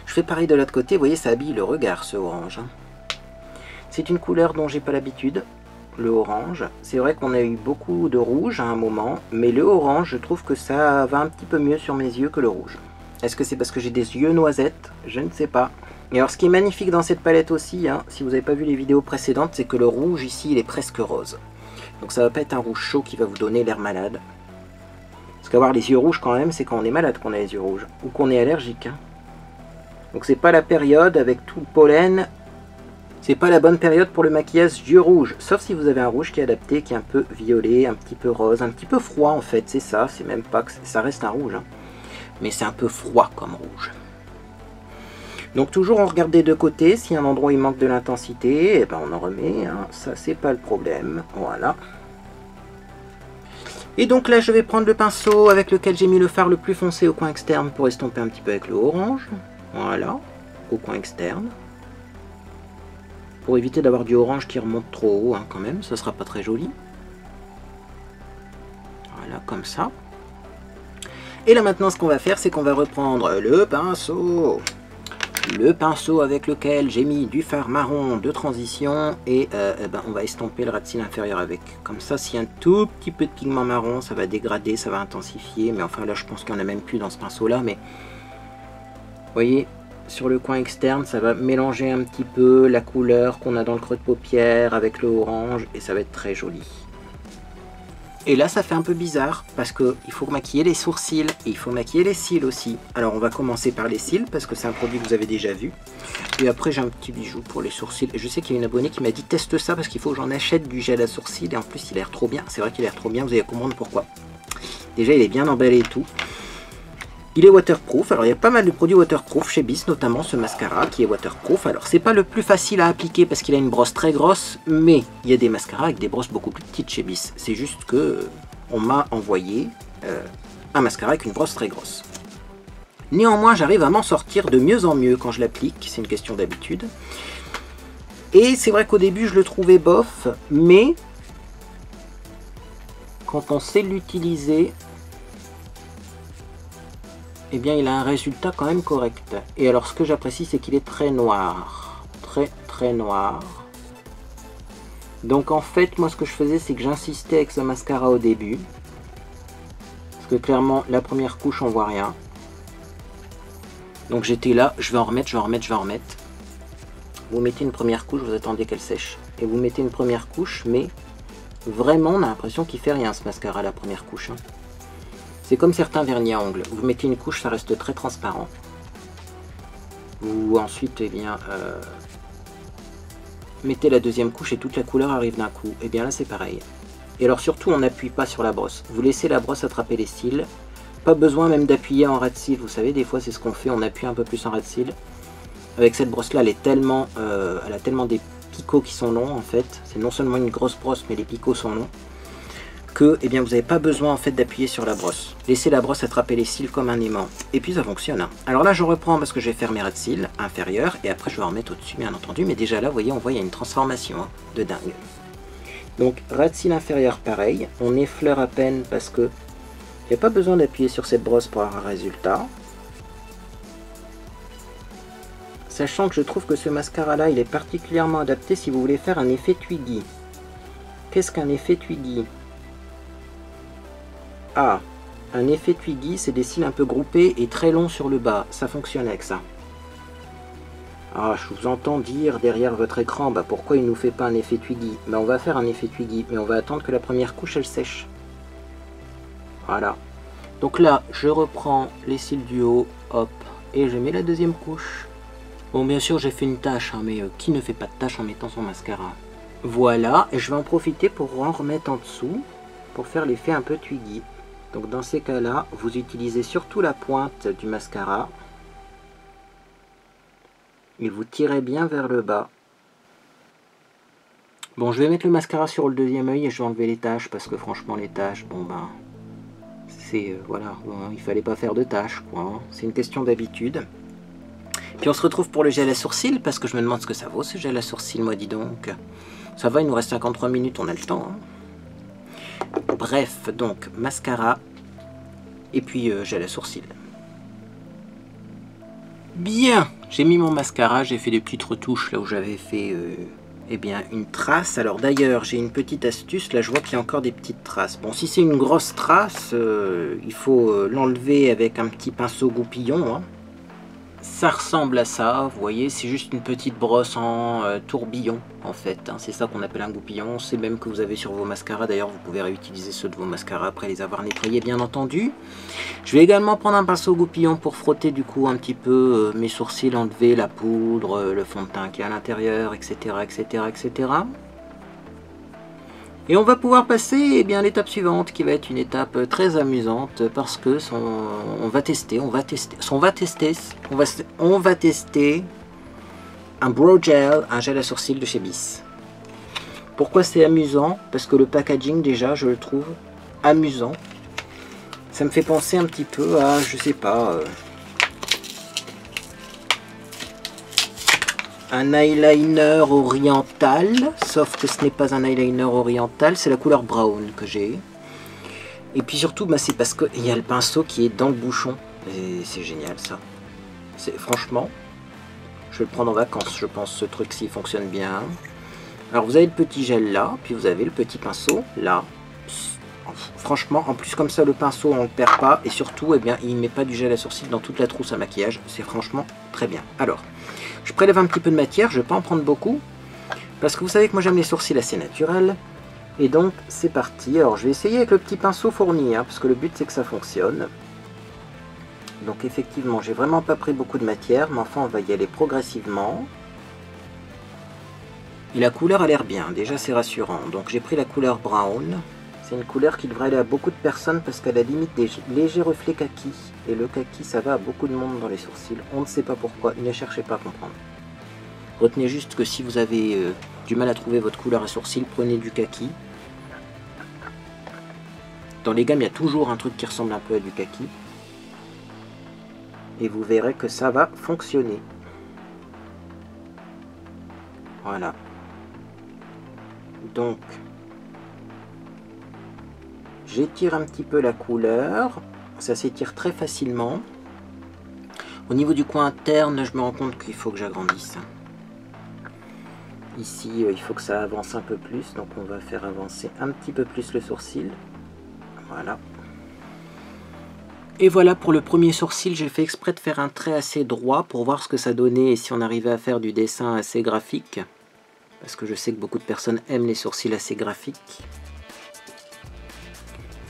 Je fais pareil de l'autre côté, vous voyez, ça habille le regard ce orange. C'est une couleur dont j'ai pas l'habitude, le orange. C'est vrai qu'on a eu beaucoup de rouge à un moment, mais le orange, je trouve que ça va un petit peu mieux sur mes yeux que le rouge. Est-ce que c'est parce que j'ai des yeux noisettes? Je ne sais pas. Et alors ce qui est magnifique dans cette palette aussi, hein, si vous n'avez pas vu les vidéos précédentes, c'est que le rouge ici, il est presque rose. Donc ça va pas être un rouge chaud qui va vous donner l'air malade. Parce qu'avoir les yeux rouges quand même, c'est quand on est malade qu'on a les yeux rouges. Ou qu'on est allergique. Hein. Donc c'est pas la période avec tout le pollen. C'est pas la bonne période pour le maquillage yeux rouges. Sauf si vous avez un rouge qui est adapté, qui est un peu violet, un petit peu rose, un petit peu froid en fait. C'est ça, c'est même pas que ça reste un rouge. Hein. Mais c'est un peu froid comme rouge. Donc toujours on regarde des deux côtés. Si un endroit il manque de l'intensité, eh ben on en remet. Hein. Ça c'est pas le problème. Voilà. Et donc là, je vais prendre le pinceau avec lequel j'ai mis le fard le plus foncé au coin externe pour estomper un petit peu avec le orange. Voilà, au coin externe. Pour éviter d'avoir du orange qui remonte trop haut, hein, quand même, ça sera pas très joli. Voilà, comme ça. Et là maintenant, ce qu'on va faire, c'est qu'on va reprendre le pinceau. Le pinceau avec lequel j'ai mis du fard marron de transition et on va estomper le ras de cils inférieur avec. Comme ça, s'il y a un tout petit peu de pigment marron, ça va dégrader, ça va intensifier. Mais enfin là, je pense qu'il n'y en a même plus dans ce pinceau-là. Mais vous voyez, sur le coin externe, ça va mélanger un petit peu la couleur qu'on a dans le creux de paupière avec le orange et ça va être très joli. Et là, ça fait un peu bizarre parce qu'il faut maquiller les sourcils et il faut maquiller les cils aussi. Alors, on va commencer par les cils parce que c'est un produit que vous avez déjà vu. Et après, j'ai un petit bijou pour les sourcils. Et je sais qu'il y a une abonnée qui m'a dit teste ça parce qu'il faut que j'en achète du gel à sourcils. Et en plus, il a l'air trop bien. C'est vrai qu'il a l'air trop bien. Vous allez comprendre pourquoi. Déjà, il est bien emballé et tout. Il est waterproof. Alors, il y a pas mal de produits waterproof chez Bis, notamment ce mascara qui est waterproof. Alors, c'est pas le plus facile à appliquer parce qu'il a une brosse très grosse, mais il y a des mascaras avec des brosses beaucoup plus petites chez Bis. C'est juste que on m'a envoyé un mascara avec une brosse très grosse. Néanmoins, j'arrive à m'en sortir de mieux en mieux quand je l'applique. C'est une question d'habitude. Et c'est vrai qu'au début, je le trouvais bof, mais quand on sait l'utiliser, eh bien il a un résultat quand même correct. Et alors ce que j'apprécie, c'est qu'il est très noir. Très noir. Donc en fait, moi ce que je faisais, c'est que j'insistais avec ce mascara au début. Parce que clairement, la première couche, on voit rien. Donc j'étais là, je vais en remettre, je vais en remettre, je vais en remettre. Vous mettez une première couche, vous attendez qu'elle sèche. Et vous mettez une première couche, mais vraiment on a l'impression qu'il fait rien ce mascara, la première couche. Hein. C'est comme certains vernis à ongles. Vous mettez une couche, ça reste très transparent. Ou ensuite, eh bien, mettez la deuxième couche et toute la couleur arrive d'un coup. Et bien là, c'est pareil. Et alors surtout, on n'appuie pas sur la brosse. Vous laissez la brosse attraper les cils. Pas besoin même d'appuyer en ras de cils. Vous savez, des fois, c'est ce qu'on fait. On appuie un peu plus en ras de cils. Avec cette brosse-là, elle a tellement des picots qui sont longs, en fait. C'est non seulement une grosse brosse, mais les picots sont longs. Que eh bien, vous n'avez pas besoin en fait d'appuyer sur la brosse. Laissez la brosse attraper les cils comme un aimant. Et puis ça fonctionne. Hein. Alors là je reprends parce que je vais faire mes ras de cils inférieurs et après je vais en remettre au-dessus bien entendu. Mais déjà là vous voyez, on voit il y a une transformation hein, de dingue. Donc ras de cils inférieur pareil. On effleure à peine parce que il n'y a pas besoin d'appuyer sur cette brosse pour avoir un résultat. Sachant que je trouve que ce mascara là il est particulièrement adapté si vous voulez faire un effet Twiggy. Qu'est-ce qu'un effet Twiggy ? Ah, un effet Twiggy, c'est des cils un peu groupés et très longs sur le bas. Ça fonctionne avec ça. Ah, je vous entends dire derrière votre écran, bah pourquoi il ne nous fait pas un effet Twiggy? Bah on va faire un effet Twiggy, mais on va attendre que la première couche elle sèche. Voilà. Donc là, je reprends les cils du haut, hop, et je mets la deuxième couche. Bon, bien sûr, j'ai fait une tache, hein, mais qui ne fait pas de tache en mettant son mascara? Voilà, et je vais en profiter pour en remettre en dessous, pour faire l'effet un peu Twiggy. Donc dans ces cas-là, vous utilisez surtout la pointe du mascara et vous tirez bien vers le bas. Bon, je vais mettre le mascara sur le deuxième œil et je vais enlever les taches parce que franchement les taches, bon ben, c'est voilà, il fallait pas faire de taches quoi. Hein. C'est une question d'habitude. Puis on se retrouve pour le gel à sourcils parce que je me demande ce que ça vaut ce gel à sourcils, moi dis donc. Ça va, il nous reste 53 minutes, on a le temps. Hein. Bref, donc mascara et puis gel à sourcils. Bien, j'ai mis mon mascara, j'ai fait des petites retouches là où j'avais fait eh bien une trace. Alors d'ailleurs, j'ai une petite astuce, là je vois qu'il y a encore des petites traces. Bon, si c'est une grosse trace, il faut l'enlever avec un petit pinceau goupillon. Hein. Ça ressemble à ça, vous voyez, c'est juste une petite brosse en tourbillon en fait, hein. C'est ça qu'on appelle un goupillon, c'est le même que vous avez sur vos mascaras, d'ailleurs vous pouvez réutiliser ceux de vos mascaras après les avoir nettoyés bien entendu. Je vais également prendre un pinceau goupillon pour frotter du coup un petit peu mes sourcils, enlever la poudre, le fond de teint qui est à l'intérieur, etc., etc., etc. Et on va pouvoir passer eh bien, à l'étape suivante qui va être une étape très amusante parce que on va tester un brow gel, un gel à sourcils de chez Bis. Pourquoi c'est amusant? Parce que le packaging déjà je le trouve amusant. Ça me fait penser un petit peu à, je sais pas, un eyeliner oriental, sauf que ce n'est pas un eyeliner oriental, c'est la couleur brown que j'ai. Et puis surtout, bah, c'est parce qu'il y a le pinceau qui est dans le bouchon. Et c'est génial ça. Franchement, je vais le prendre en vacances, je pense, ce truc, s'il fonctionne bien. Alors vous avez le petit gel là, puis vous avez le petit pinceau là. Franchement, en plus comme ça, le pinceau, on ne le perd pas. Et surtout, eh bien, il ne met pas du gel à sourcils dans toute la trousse à maquillage. C'est franchement très bien. Alors, je prélève un petit peu de matière, je ne vais pas en prendre beaucoup. Parce que vous savez que moi j'aime les sourcils assez naturels. Et donc, c'est parti. Alors, je vais essayer avec le petit pinceau fourni, hein, parce que le but, c'est que ça fonctionne. Donc, effectivement, j'ai vraiment pas pris beaucoup de matière, mais enfin, on va y aller progressivement. Et la couleur a l'air bien, déjà, c'est rassurant. Donc, j'ai pris la couleur brown. C'est une couleur qui devrait aller à beaucoup de personnes, parce qu'elle a limite des légers reflets kaki. Et le kaki, ça va à beaucoup de monde dans les sourcils. On ne sait pas pourquoi, ne cherchez pas à comprendre. Retenez juste que si vous avez du mal à trouver votre couleur à sourcils, prenez du kaki. Dans les gammes, il y a toujours un truc qui ressemble un peu à du kaki. Et vous verrez que ça va fonctionner. Voilà. Donc, j'étire un petit peu la couleur. Ça s'étire très facilement. Au niveau du coin interne, je me rends compte qu'il faut que j'agrandisse. Ici, il faut que ça avance un peu plus, donc on va faire avancer un petit peu plus le sourcil. Voilà. Et voilà pour le premier sourcil, j'ai fait exprès de faire un trait assez droit pour voir ce que ça donnait et si on arrivait à faire du dessin assez graphique. Parce que je sais que beaucoup de personnes aiment les sourcils assez graphiques.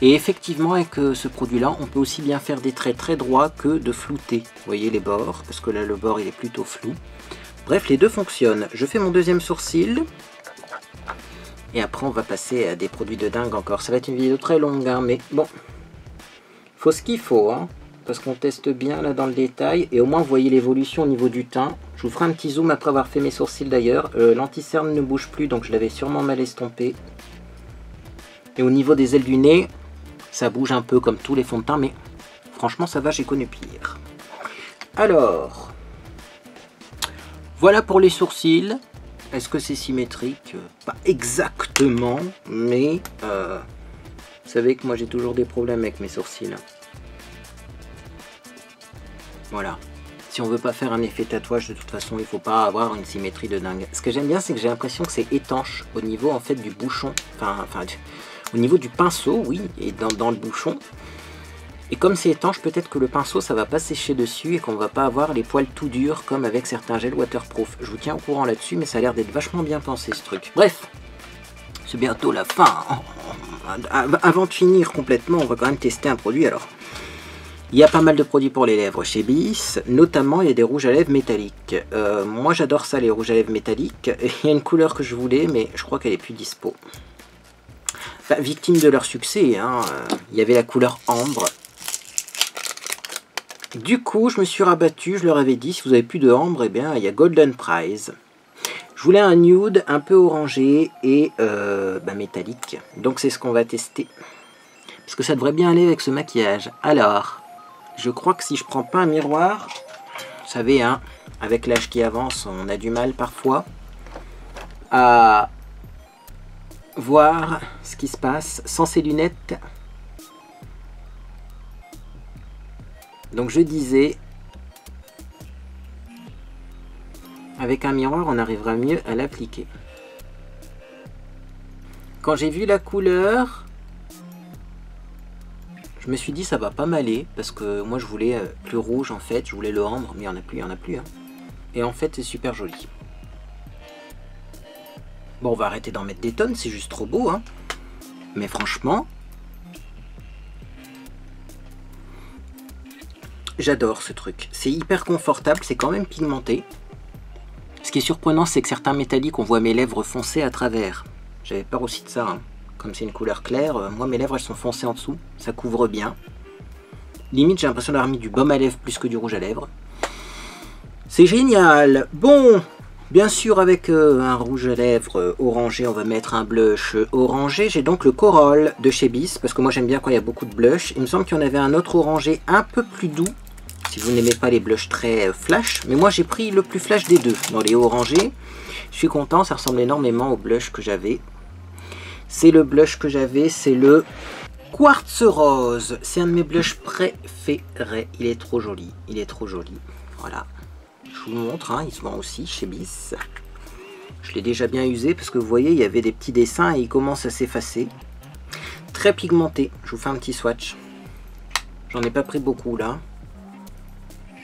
Et effectivement, avec ce produit-là, on peut aussi bien faire des traits très droits que de flouter. Vous voyez les bords, parce que là le bord il est plutôt flou. Bref, les deux fonctionnent. Je fais mon deuxième sourcil. Et après, on va passer à des produits de dingue encore. Ça va être une vidéo très longue, hein, mais bon. Faut ce qu'il faut, hein, parce qu'on teste bien là dans le détail. Et au moins, vous voyez l'évolution au niveau du teint. Je vous ferai un petit zoom après avoir fait mes sourcils d'ailleurs. L'anti-cerne ne bouge plus, donc je l'avais sûrement mal estompé. Et au niveau des ailes du nez, ça bouge un peu comme tous les fonds de teint, mais franchement, ça va, j'ai connu pire. Alors... Voilà pour les sourcils. Est-ce que c'est symétrique? Pas exactement, mais vous savez que moi j'ai toujours des problèmes avec mes sourcils. Voilà. Si on veut pas faire un effet tatouage, de toute façon, il faut pas avoir une symétrie de dingue. Ce que j'aime bien, c'est que j'ai l'impression que c'est étanche au niveau en fait du bouchon. Enfin au niveau du pinceau, oui, et dans le bouchon. Et comme c'est étanche, peut-être que le pinceau, ça va pas sécher dessus et qu'on va pas avoir les poils tout durs comme avec certains gels waterproof. Je vous tiens au courant là-dessus, mais ça a l'air d'être vachement bien pensé ce truc. Bref, c'est bientôt la fin. Avant de finir complètement, on va quand même tester un produit. Alors, il y a pas mal de produits pour les lèvres chez Bis, notamment il y a des rouges à lèvres métalliques. Moi j'adore ça, les rouges à lèvres métalliques. Il y a une couleur que je voulais, mais je crois qu'elle est plus dispo. Enfin, victime de leur succès, hein. Il y avait la couleur ambre. Du coup, je me suis rabattu, je leur avais dit, si vous avez plus de ambre, eh bien, il y a Golden Prize. Je voulais un nude un peu orangé et métallique. Donc c'est ce qu'on va tester. Parce que ça devrait bien aller avec ce maquillage. Alors, je crois que si je prends pas un miroir, vous savez, hein, avec l'âge qui avance, on a du mal parfois à voir ce qui se passe sans ces lunettes. Donc je disais, avec un miroir, on arrivera mieux à l'appliquer. Quand j'ai vu la couleur, je me suis dit ça va pas m'aller, parce que moi je voulais plus rouge en fait, je voulais le ambre, mais il n'y en a plus. Hein. Et en fait c'est super joli. Bon, on va arrêter d'en mettre des tonnes, c'est juste trop beau. Hein. Mais franchement... J'adore ce truc, c'est hyper confortable, c'est quand même pigmenté. Ce qui est surprenant, c'est que certains métalliques, on voit mes lèvres foncées à travers. J'avais peur aussi de ça, hein. Comme c'est une couleur claire, moi mes lèvres elles sont foncées en dessous, ça couvre bien. Limite j'ai l'impression d'avoir mis du baume à lèvres plus que du rouge à lèvres. C'est génial. Bon, Bien sûr, avec un rouge à lèvres orangé, on va mettre un blush orangé. J'ai donc le Coral de chez Bis, parce que moi j'aime bien quand il y a beaucoup de blush. Il me semble qu'il y en avait un autre orangé un peu plus doux, si vous n'aimez pas les blushs très flash. Mais moi j'ai pris le plus flash des deux, dans les orangés. Je suis content, ça ressemble énormément au blush que j'avais. C'est le blush que j'avais, c'est le Quartz Rose. C'est un de mes blushs préférés. Il est trop joli, il est trop joli. Voilà. Je vous montre, hein, il se vend aussi chez Bis. Je l'ai déjà bien usé parce que vous voyez, il y avait des petits dessins et il commence à s'effacer. Très pigmenté. Je vous fais un petit swatch. J'en ai pas pris beaucoup là.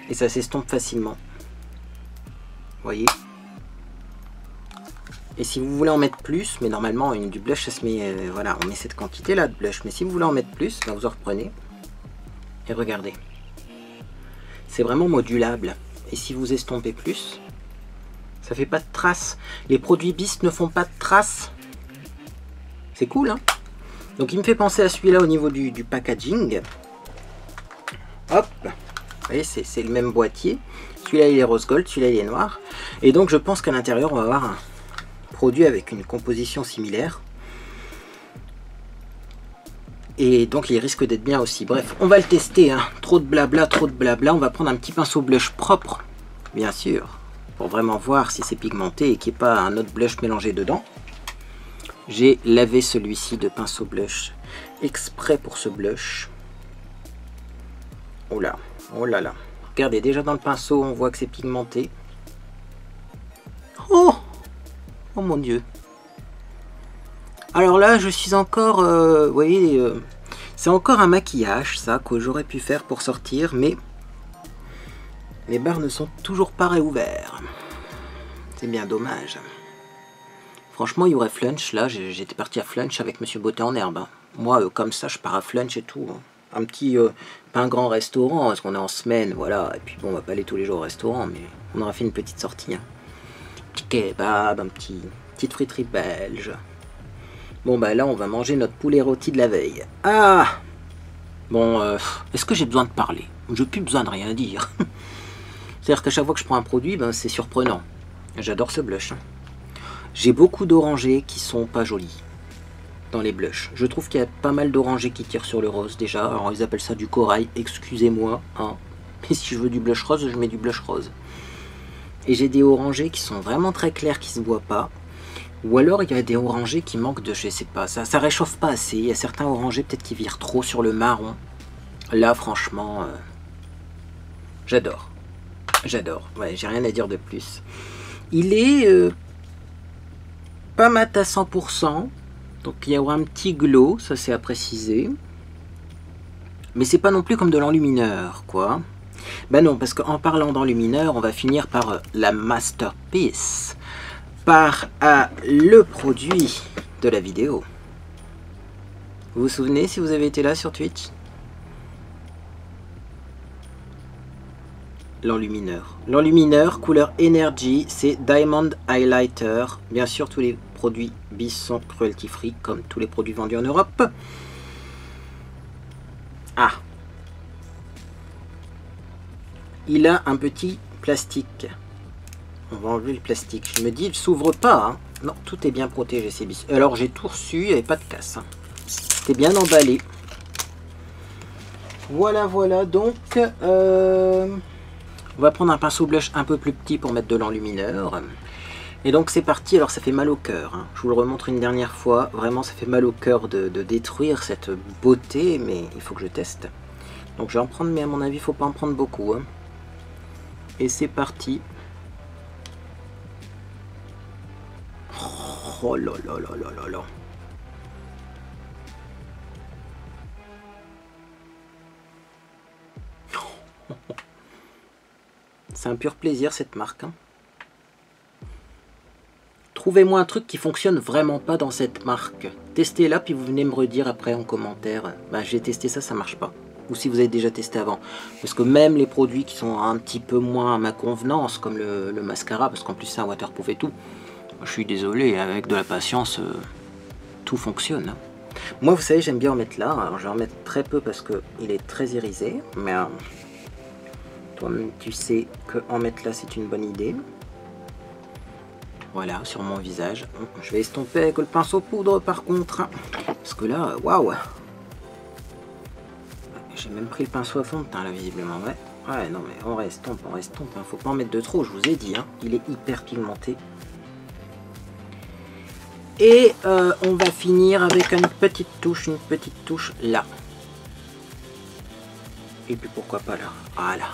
Et ça s'estompe facilement. Vous voyez. Et si vous voulez en mettre plus, mais normalement du blush ça se met, voilà, on met cette quantité là de blush. Mais si vous voulez en mettre plus, ben, vous en reprenez. Et regardez. C'est vraiment modulable. Et si vous estompez plus, ça fait pas de traces. Les produits Bis ne font pas de traces. C'est cool, hein. Donc il me fait penser à celui-là au niveau du packaging. Hop. Vous voyez, c'est le même boîtier. Celui-là il est rose gold, celui-là il est noir. Et donc je pense qu'à l'intérieur on va avoir un produit avec une composition similaire. Et donc il risque d'être bien aussi. Bref, on va le tester, hein. Trop de blabla, trop de blabla. On va prendre un petit pinceau blush propre, bien sûr, pour vraiment voir si c'est pigmenté et qu'il n'y ait pas un autre blush mélangé dedans. J'ai lavé celui-ci de pinceau blush exprès pour ce blush. Oh là, oh là là. Regardez, déjà dans le pinceau, on voit que c'est pigmenté. Oh, oh mon Dieu. Alors là, je suis encore, vous voyez, c'est encore un maquillage, ça, que j'aurais pu faire pour sortir, mais les bars ne sont toujours pas réouverts. C'est bien dommage. Franchement, il y aurait Flunch, là, j'étais parti à Flunch avec Monsieur Beauté en herbe. Hein. Moi, comme ça, je pars à Flunch et tout. Hein. Un petit, pas un grand restaurant, parce qu'on est en semaine, voilà. Et puis bon, on va pas aller tous les jours au restaurant, mais on aura fait une petite sortie. Hein. Un petit kebab, petite friterie belge. Bon bah là on va manger notre poulet rôti de la veille. Ah bon, est-ce que j'ai besoin de parler? J'ai plus besoin de rien dire. C'est-à-dire qu'à chaque fois que je prends un produit, ben, c'est surprenant. J'adore ce blush. Hein. J'ai beaucoup d'orangés qui sont pas jolis dans les blushs. Je trouve qu'il y a pas mal d'orangés qui tirent sur le rose déjà. Alors ils appellent ça du corail, excusez-moi. Hein. Mais si je veux du blush rose, je mets du blush rose. Et j'ai des orangés qui sont vraiment très clairs, qui se voient pas. Ou alors il y a des orangés qui manquent de, je sais pas, ça réchauffe pas assez. Il y a certains orangés peut-être qui virent trop sur le marron. Là franchement, j'adore. J'adore, ouais, j'ai rien à dire de plus. Il est pas mat à 100%. Donc il y aura un petit glow, ça c'est à préciser. Mais c'est pas non plus comme de l'enlumineur, quoi. Ben non, parce qu'en parlant d'enlumineur, on va finir par la masterpiece. Par le produit de la vidéo. Vous vous souvenez si vous avez été là sur Twitch? L'enlumineur. L'enlumineur couleur Energy, c'est Diamond Highlighter. Bien sûr, tous les produits Bis sont cruelty free, comme tous les produits vendus en Europe. Ah. Il a un petit plastique. On va enlever le plastique. Je me dis, il s'ouvre pas. Hein. Non, tout est bien protégé, c'est Bis. Alors, j'ai tout reçu, il n'y avait pas de casse. Hein. C'était bien emballé. Voilà, voilà. Donc, on va prendre un pinceau blush un peu plus petit pour mettre de l'enlumineur. Et donc, c'est parti. Alors, ça fait mal au cœur. Hein. Je vous le remontre une dernière fois. Vraiment, ça fait mal au cœur de détruire cette beauté. Mais il faut que je teste. Donc, je vais en prendre, mais à mon avis, il ne faut pas en prendre beaucoup. Hein. Et c'est parti. Oh là là là là là là. C'est un pur plaisir cette marque. Hein. Trouvez-moi un truc qui fonctionne vraiment pas dans cette marque. Testez-la puis vous venez me redire après en commentaire. Bah, j'ai testé ça, ça marche pas. Ou si vous avez déjà testé avant. Parce que même les produits qui sont un petit peu moins à ma convenance, comme le mascara, parce qu'en plus c'est un waterproof et tout. Je suis désolé, avec de la patience, tout fonctionne. Moi, vous savez, j'aime bien en mettre là. Alors, je vais en mettre très peu parce qu'il est très irisé. Mais toi-même, tu sais qu'en mettre là, c'est une bonne idée. Voilà, sur mon visage. Je vais estomper avec le pinceau poudre par contre. Parce que là, waouh. J'ai même pris le pinceau à fond de teint là, visiblement. Ouais. Ouais, non mais on restompe, hein. Faut pas en mettre de trop, je vous ai dit, hein. Il est hyper pigmenté. Et on va finir avec une petite touche là. Et puis pourquoi pas là. Voilà.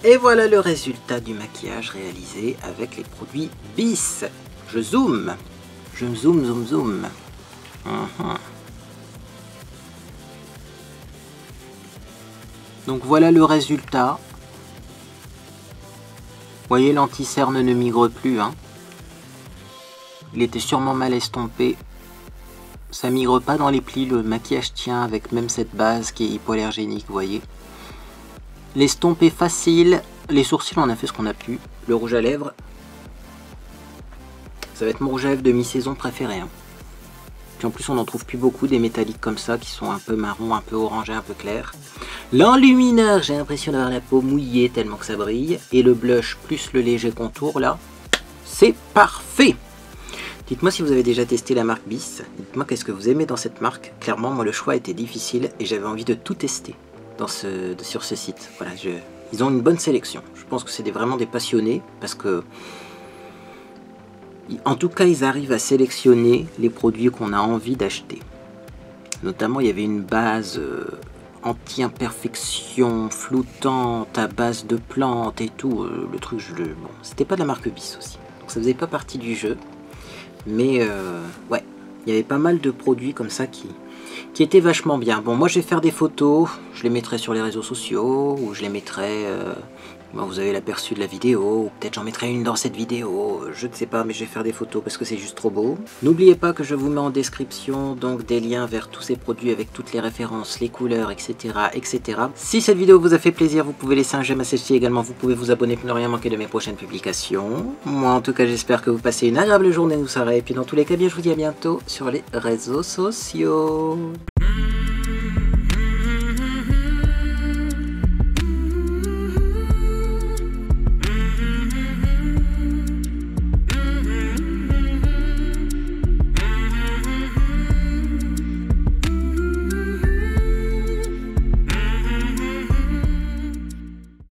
Et voilà le résultat du maquillage réalisé avec les produits Bis. Je zoome. Je zoome. Donc voilà le résultat. Vous voyez, l'anti-cerne ne migre plus, hein. Il était sûrement mal estompé. Ça migre pas dans les plis, le maquillage tient avec même cette base qui est hypoallergénique, vous voyez. L'estompe est facile. Les sourcils, on a fait ce qu'on a pu. Le rouge à lèvres, ça va être mon rouge à lèvres de mi-saison préféré, hein. Puis en plus, on n'en trouve plus beaucoup des métalliques comme ça, qui sont un peu marron, un peu orangé, un peu clair. L'enlumineur, j'ai l'impression d'avoir la peau mouillée tellement que ça brille. Et le blush plus le léger contour, là, c'est parfait. Dites-moi si vous avez déjà testé la marque Bis. Dites-moi qu'est-ce que vous aimez dans cette marque. Clairement, moi, le choix était difficile et j'avais envie de tout tester sur ce site. Voilà, ils ont une bonne sélection. Je pense que c'est vraiment des passionnés parce que... En tout cas, ils arrivent à sélectionner les produits qu'on a envie d'acheter. Notamment, il y avait une base anti-imperfection, floutante, à base de plantes et tout. Le truc, bon, c'était pas de la marque Bis aussi. Donc ça faisait pas partie du jeu. Mais ouais, il y avait pas mal de produits comme ça qui étaient vachement bien. Bon, moi je vais faire des photos, je les mettrai sur les réseaux sociaux, ou je les mettrai... Bon, vous avez l'aperçu de la vidéo, ou peut-être j'en mettrai une dans cette vidéo, je ne sais pas, mais je vais faire des photos parce que c'est juste trop beau. N'oubliez pas que je vous mets en description donc des liens vers tous ces produits avec toutes les références, les couleurs, etc. etc. Si cette vidéo vous a fait plaisir, vous pouvez laisser un j'aime à celle-ci également, vous pouvez vous abonner pour ne rien manquer de mes prochaines publications. Moi en tout cas j'espère que vous passez une agréable journée, nous serez, et puis dans tous les cas bien je vous dis à bientôt sur les réseaux sociaux.